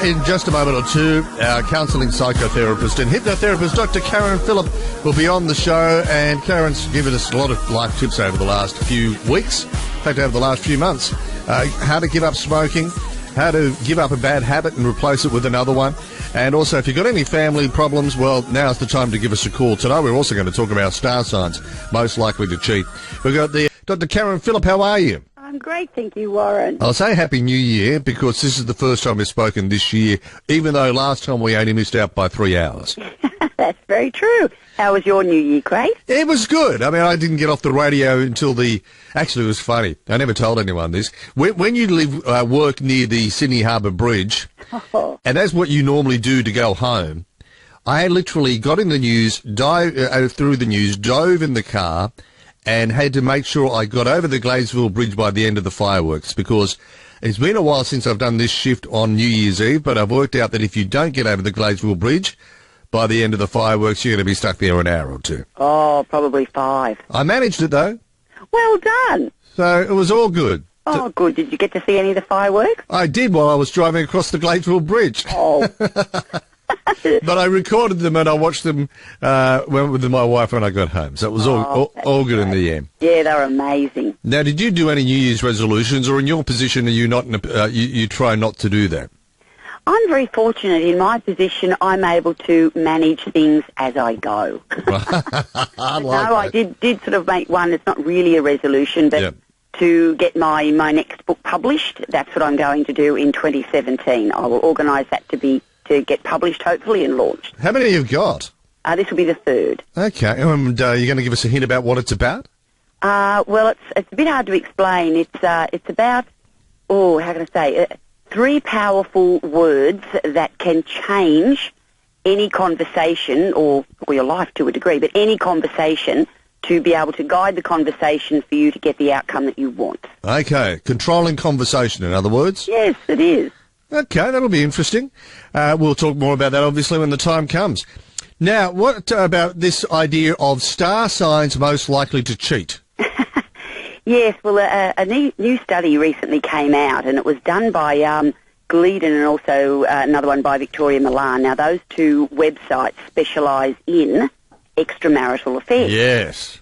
in just a moment or two, our counselling psychotherapist and hypnotherapist, Dr. Karen Phillip, will be on the show. And Karen's given us a lot of life tips over the last few weeks, in fact, over the last few months. How to give up smoking, how to give up a bad habit and replace it with another one. And also, if you've got any family problems, well, now's the time to give us a call. Today, we're also going to talk about star signs most likely to cheat. We've got the Dr. Karen Phillip. How are you? I'm great, thank you, Warren. I'll say Happy New Year because this is the first time we've spoken this year, even though last time we only missed out by 3 hours. That's very true. How was your New Year, Craig? It was good. I mean, I didn't get off the radio until Actually, it was funny. I never told anyone this. When you work near the Sydney Harbour Bridge, and that's what you normally do to go home, I literally got in the news, through the news, dove in the car, and had to make sure I got over the Gladesville Bridge by the end of the fireworks, because it's been a while since I've done this shift on New Year's Eve, but I've worked out that if you don't get over the Gladesville Bridge by the end of the fireworks, you're going to be stuck there an hour or two. Oh, probably 5. I managed it, though. Well done. So it was all good. Oh, good. Did you get to see any of the fireworks? I did while I was driving across the Gladesville Bridge. Oh. But I recorded them and I watched them with my wife when I got home. So it was all good in the end. Yeah, they were amazing. Now, did you do any New Year's resolutions, or in your position, are you not? You try not to do that? I'm very fortunate. In my position, I'm able to manage things as I go. I did sort of make one. It's not really a resolution, but to get my next book published. That's what I'm going to do in 2017. I will organise that to get published, hopefully, and launched. How many have you got? This will be the 3rd. Okay, and you're going to give us a hint about what it's about? Well, it's a bit hard to explain. It's about, how can I say, 3 powerful words that can change any conversation, or your life to a degree, but any conversation, to be able to guide the conversation for you to get the outcome that you want. Okay, controlling conversation, in other words? Yes, it is. Okay, that'll be interesting. We'll talk more about that, obviously, when the time comes. Now, what about this idea of star signs most likely to cheat? Yes, well, a new study recently came out, and it was done by Gleedon and also another one by Victoria Milan. Now, those 2 websites specialise in extramarital affairs. Yes.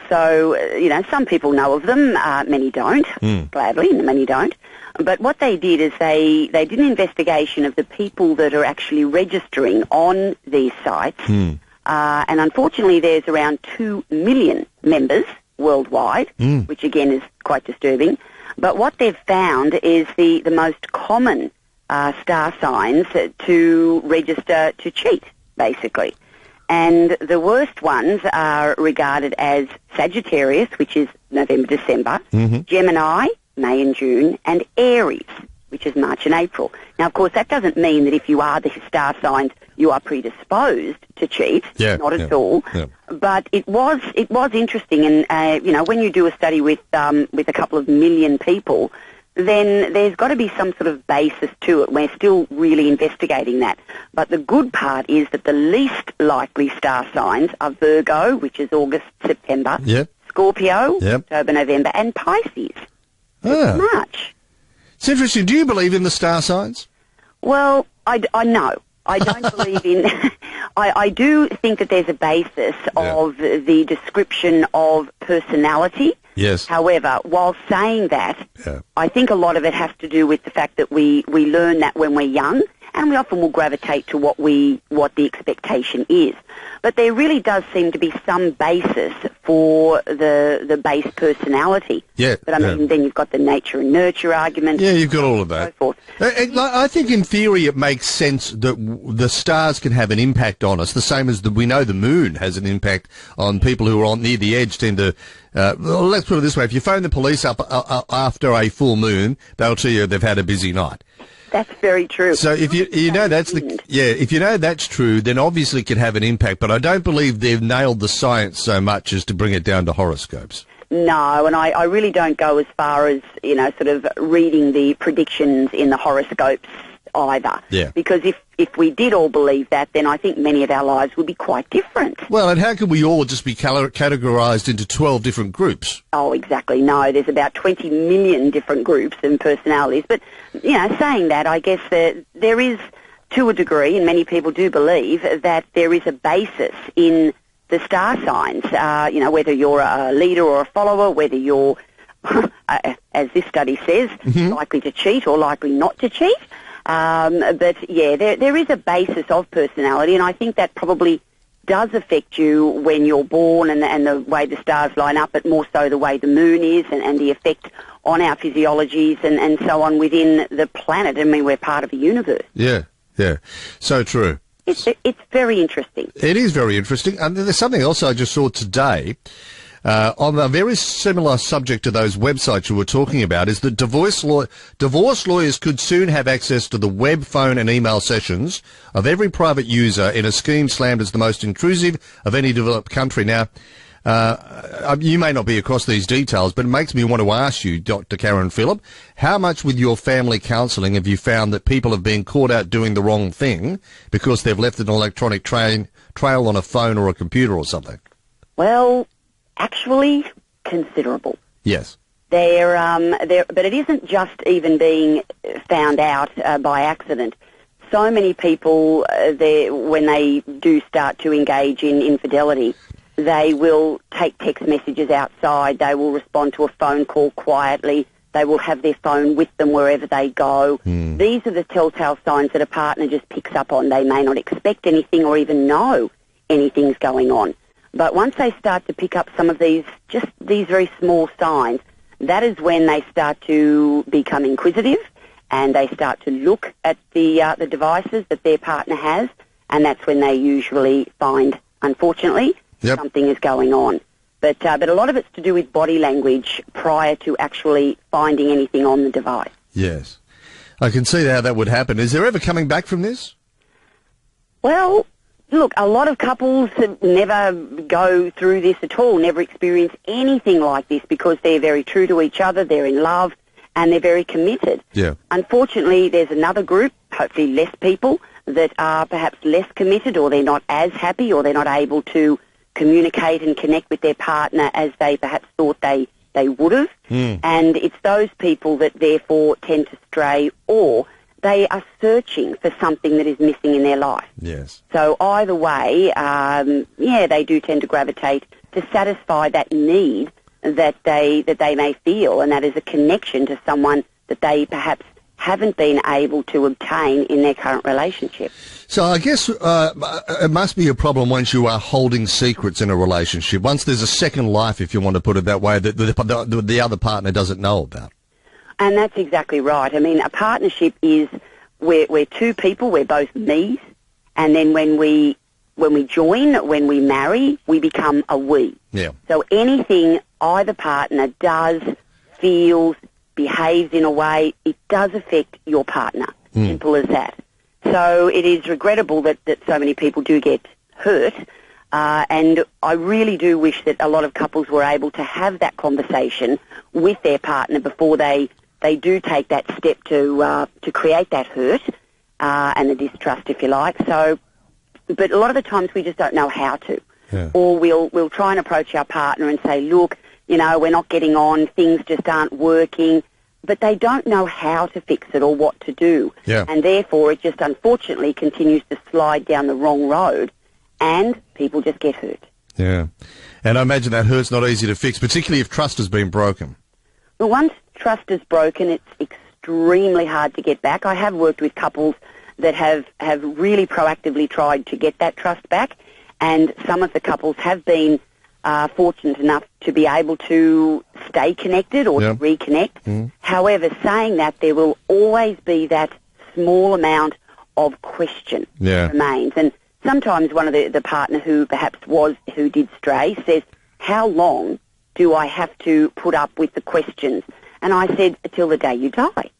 So, some people know of them, many don't, gladly, and many don't. But what they did is they did an investigation of the people that are actually registering on these sites, and unfortunately there's around 2 million members worldwide, which again is quite disturbing. But what they've found is the most common star signs to register to cheat, basically. And the worst ones are regarded as Sagittarius, which is November, December, Gemini, May and June, and Aries, which is March and April. Now, of course, that doesn't mean that if you are the star signs, you are predisposed to cheat. Not at all. Yeah. But it was interesting, and when you do a study with a couple of million people, then there's got to be some sort of basis to it. We're still really investigating that. But the good part is that the least likely star signs are Virgo, which is August, September, Scorpio, October, November, and Pisces. March. It's interesting. Do you believe in the star signs? Well, I know. I don't believe in... I do think that there's a basis of the description of personality. Yes. However, while saying that, I think a lot of it has to do with the fact that we learn that when we're young, and we often will gravitate to what the expectation is. But there really does seem to be some basis for the base personality. Yeah. But I mean, then you've got the nature and nurture argument. Yeah, you've got all of that. So forth. I think in theory it makes sense that the stars can have an impact on us, the same as we know the moon has an impact on people who are on near the edge tend to... well, let's put it this way. If you phone the police up after a full moon, they'll tell you they've had a busy night. That's very true. So if you know if you know that's true, then obviously it can have an impact. But I don't believe they've nailed the science so much as to bring it down to horoscopes. No, and I really don't go as far as, sort of reading the predictions in the horoscopes either. Yeah. Because if we did all believe that, then I think many of our lives would be quite different. Well, and how can we all just be categorised into 12 different groups? Oh, exactly. No, there's about 20 million different groups and personalities. But, saying that, I guess that there is, to a degree, and many people do believe, that there is a basis in the star signs, whether you're a leader or a follower, whether you're, as this study says, likely to cheat or likely not to cheat. But, yeah, there is a basis of personality, and I think that probably does affect you when you're born and the way the stars line up, but more so the way the moon is and the effect on our physiologies and so on within the planet. I mean, we're part of a universe. Yeah, so true. It's very interesting. It is very interesting. And there's something else I just saw today on a very similar subject to those websites you were talking about, is that divorce lawyers could soon have access to the web, phone and email sessions of every private user in a scheme slammed as the most intrusive of any developed country. Now, you may not be across these details, but it makes me want to ask you, Dr. Karen Phillip, how much with your family counselling have you found that people have been caught out doing the wrong thing because they've left an electronic trail on a phone or a computer or something? Well, actually, considerable. Yes. But it isn't just even being found out by accident. So many people, when they do start to engage in infidelity, they will take text messages outside. They will respond to a phone call quietly. They will have their phone with them wherever they go. These are the telltale signs that a partner just picks up on. They may not expect anything or even know anything's going on. But once they start to pick up some of these very small signs, that is when they start to become inquisitive and they start to look at the devices that their partner has, and that's when they usually find, unfortunately, something is going on. But a lot of it's to do with body language prior to actually finding anything on the device. Yes. I can see how that would happen. Is there ever coming back from this? Well, look, a lot of couples never go through this at all, never experience anything like this because they're very true to each other, they're in love, and they're very committed. Yeah. Unfortunately, there's another group, hopefully less people, that are perhaps less committed, or they're not as happy, or they're not able to communicate and connect with their partner as they perhaps thought they would have. And it's those people that therefore tend to stray, or they are searching for something that is missing in their life. Yes. So either way, they do tend to gravitate to satisfy that need that they may feel, and that is a connection to someone that they perhaps haven't been able to obtain in their current relationship. So I guess it must be a problem once you are holding secrets in a relationship, once there's a second life, if you want to put it that way, that the other partner doesn't know about. And that's exactly right. I mean, a partnership is we're two people, we're both me's, and then when we join, when we marry, we become a we. Yeah. So anything either partner does, feels, behaves in a way, it does affect your partner. Simple as that. So it is regrettable that so many people do get hurt, and I really do wish that a lot of couples were able to have that conversation with their partner before they do take that step to create that hurt and the distrust, if you like. So, but a lot of the times we just don't know how to. Yeah. Or we'll try and approach our partner and say, look, we're not getting on, things just aren't working, but they don't know how to fix it or what to do. Yeah. And therefore it just unfortunately continues to slide down the wrong road and people just get hurt. Yeah. And I imagine that hurt's not easy to fix, particularly if trust has been broken. Well, once trust is broken, it's extremely hard to get back. I have worked with couples that have really proactively tried to get that trust back, and some of the couples have been fortunate enough to be able to stay connected or to reconnect. However, saying that, there will always be that small amount of question remains. And sometimes one of the partner who did stray says, how long do I have to put up with the questions? And I said, till the day you die.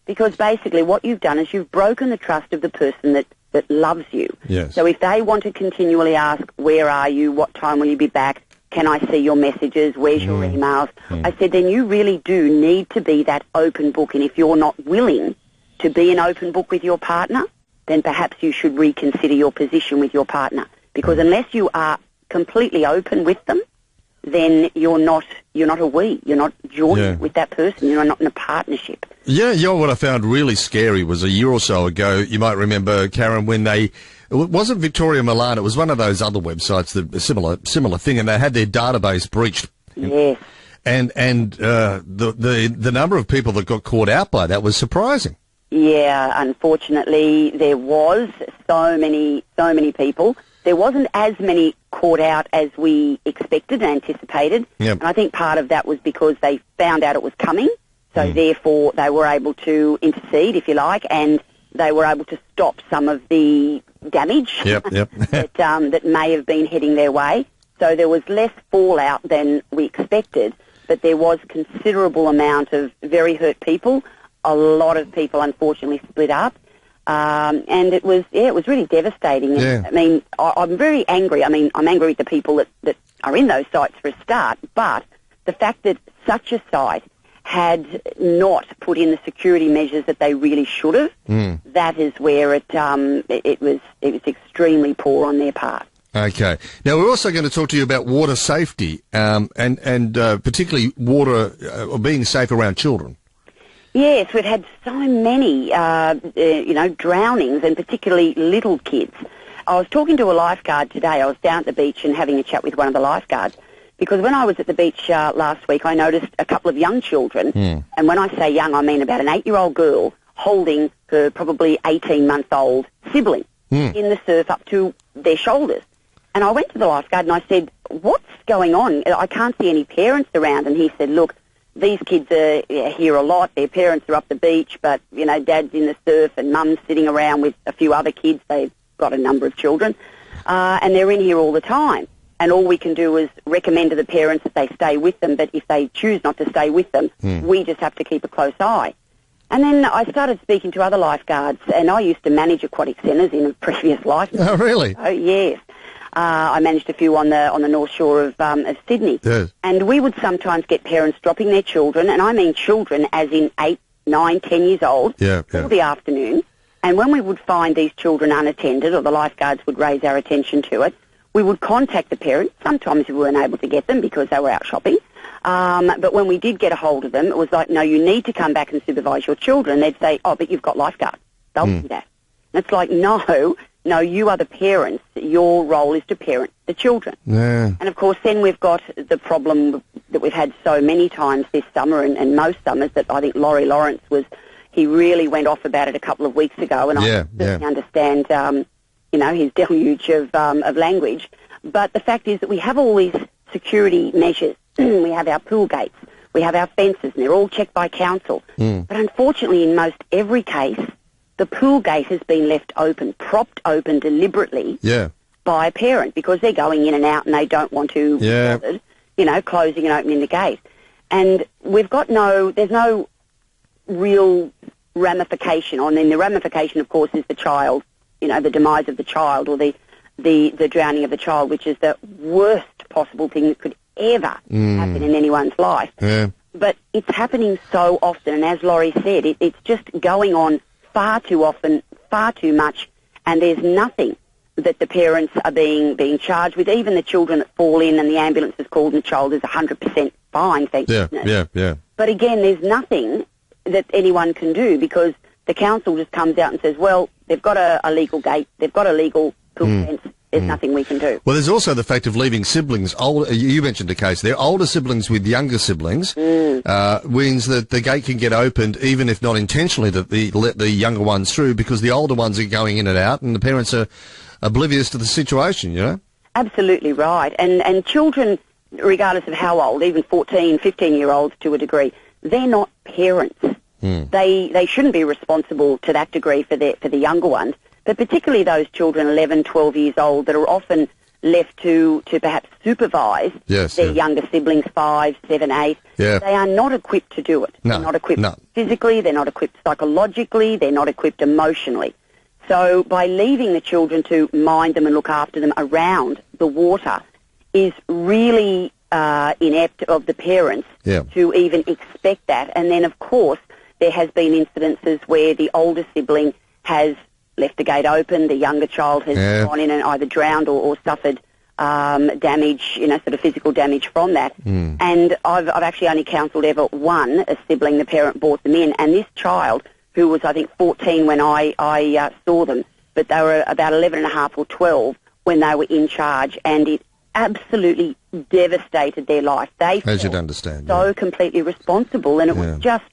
Because basically what you've done is you've broken the trust of the person that loves you. Yes. So if they want to continually ask, where are you, what time will you be back, can I see your messages, where's your emails, I said, then you really do need to be that open book. And if you're not willing to be an open book with your partner, then perhaps you should reconsider your position with your partner. Because unless you are completely open with them, then you're not a we. You're not joined with that person. You're not in a partnership. Yeah, what I found really scary was a year or so ago, you might remember, Karen, when it wasn't Victoria Milan, it was one of those other websites, a similar thing, and they had their database breached. Yes. And the number of people that got caught out by that was surprising. Yeah, unfortunately, there was so many people. There wasn't as many caught out as we expected and anticipated. Yep. And I think part of that was because they found out it was coming, so therefore they were able to intercede, if you like, and they were able to stop some of the damage that may have been heading their way. So there was less fallout than we expected, but there was considerable amount of very hurt people. A lot of people, unfortunately, split up. And it was really devastating. Yeah. I mean, I'm very angry. I mean, I'm angry at the people that are in those sites for a start, but the fact that such a site had not put in the security measures that they really should have, that is where it was extremely poor on their part. Okay. Now, we're also going to talk to you about water safety and particularly water being safe around children. Yes, we've had so many, drownings, and particularly little kids. I was talking to a lifeguard today. I was down at the beach and having a chat with one of the lifeguards, because when I was at the beach last week, I noticed a couple of young children, and when I say young, I mean about an 8-year-old girl holding her probably 18-month-old sibling in the surf up to their shoulders. And I went to the lifeguard and I said, "What's going on? I can't see any parents around." And he said, "Look, these kids are here a lot. Their parents are up the beach, but, Dad's in the surf and Mum's sitting around with a few other kids. They've got a number of children, and they're in here all the time. And all we can do is recommend to the parents that they stay with them, but if they choose not to stay with them, we just have to keep a close eye." And then I started speaking to other lifeguards, and I used to manage aquatic centres in a previous life. Oh, really? Oh, yes. I managed a few on the North Shore of Sydney. Yes. And we would sometimes get parents dropping their children, and I mean children as in 8, 9, 10 years old, for the afternoon. And when we would find these children unattended, or the lifeguards would raise our attention to it, we would contact the parents. Sometimes we weren't able to get them because they were out shopping. But when we did get a hold of them, it was like, "No, you need to come back and supervise your children." They'd say, "Oh, but you've got lifeguards. They'll do that." And it's like, no, you are the parents. Your role is to parent the children. Yeah. And, of course, then we've got the problem that we've had so many times this summer and most summers that I think Laurie Lawrence he really went off about it a couple of weeks ago, and I certainly understand, his deluge of language. But the fact is that we have all these security measures. We have our pool gates. We have our fences, and they're all checked by council. But unfortunately, in most every case, the pool gate has been left open, propped open deliberately by a parent, because they're going in and out and they don't want to be bothered, closing and opening the gate. And there's no real ramification. I mean, the ramification, of course, is the child, the demise of the child, or the drowning of the child, which is the worst possible thing that could ever happen in anyone's life. Yeah. But it's happening so often, and as Laurie said, it's just going on far too often, far too much, and there's nothing that the parents are being charged with. Even the children that fall in and the ambulance is called and the child is 100% fine, thank goodness. Yeah. But again, there's nothing that anyone can do, because the council just comes out and says, well, they've got a legal gate, they've got a legal pool fence, there's nothing we can do. Well, there's also the fact of leaving siblings, you mentioned a case there, older siblings with younger siblings, means that the gate can get opened, even if not intentionally, that let the younger ones through, because the older ones are going in and out, and the parents are oblivious to the situation, Absolutely right. And children, regardless of how old, even 14, 15-year-olds to a degree, they're not parents. They shouldn't be responsible to that degree for the younger ones. But particularly those children, 11, 12 years old, that are often left to perhaps supervise their younger siblings, 5, 7, 8. Yeah. They are not equipped to do it. No, they're not equipped physically, they're not equipped psychologically, they're not equipped emotionally. So by leaving the children to mind them and look after them around the water is really inept of the parents to even expect that. And then, of course, there has been incidences where the older sibling has left the gate open, the younger child has gone in and either drowned or suffered damage, sort of physical damage from that. And I've actually only counselled ever one, a sibling. The parent brought them in, and this child, who was, I think, 14 when I saw them, but they were about 11 and a half or 12 when they were in charge, and it absolutely devastated their life. They As you'd understand, so completely responsible, and it was just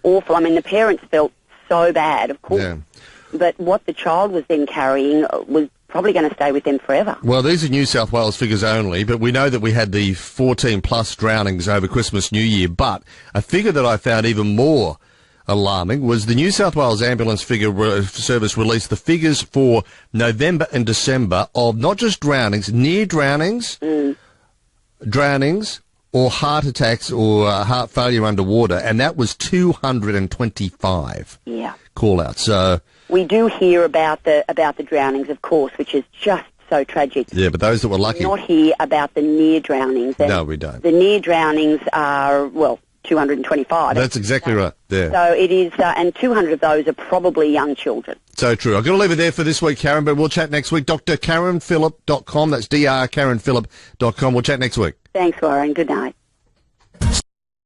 awful. I mean, the parents felt so bad, of course. Yeah. But what the child was then carrying was probably going to stay with them forever. Well, these are New South Wales figures only, but we know that we had the 14-plus drownings over Christmas, New Year. But a figure that I found even more alarming was the New South Wales Ambulance Service released the figures for November and December of not just drownings, near drownings, drownings, or heart attacks or heart failure underwater, and that was 225 call-outs. So we do hear about the drownings, of course, which is just so tragic. Yeah, but those that were lucky. We not hear about the near drownings. And no, we don't. The near drownings are, 225. That's exactly right. There. So it is, and 200 of those are probably young children. So true. I've got to leave it there for this week, Karen, but we'll chat next week. drkarenphillip.com. That's drkarenphillip.com. We'll chat next week. Thanks, Warren. Good night.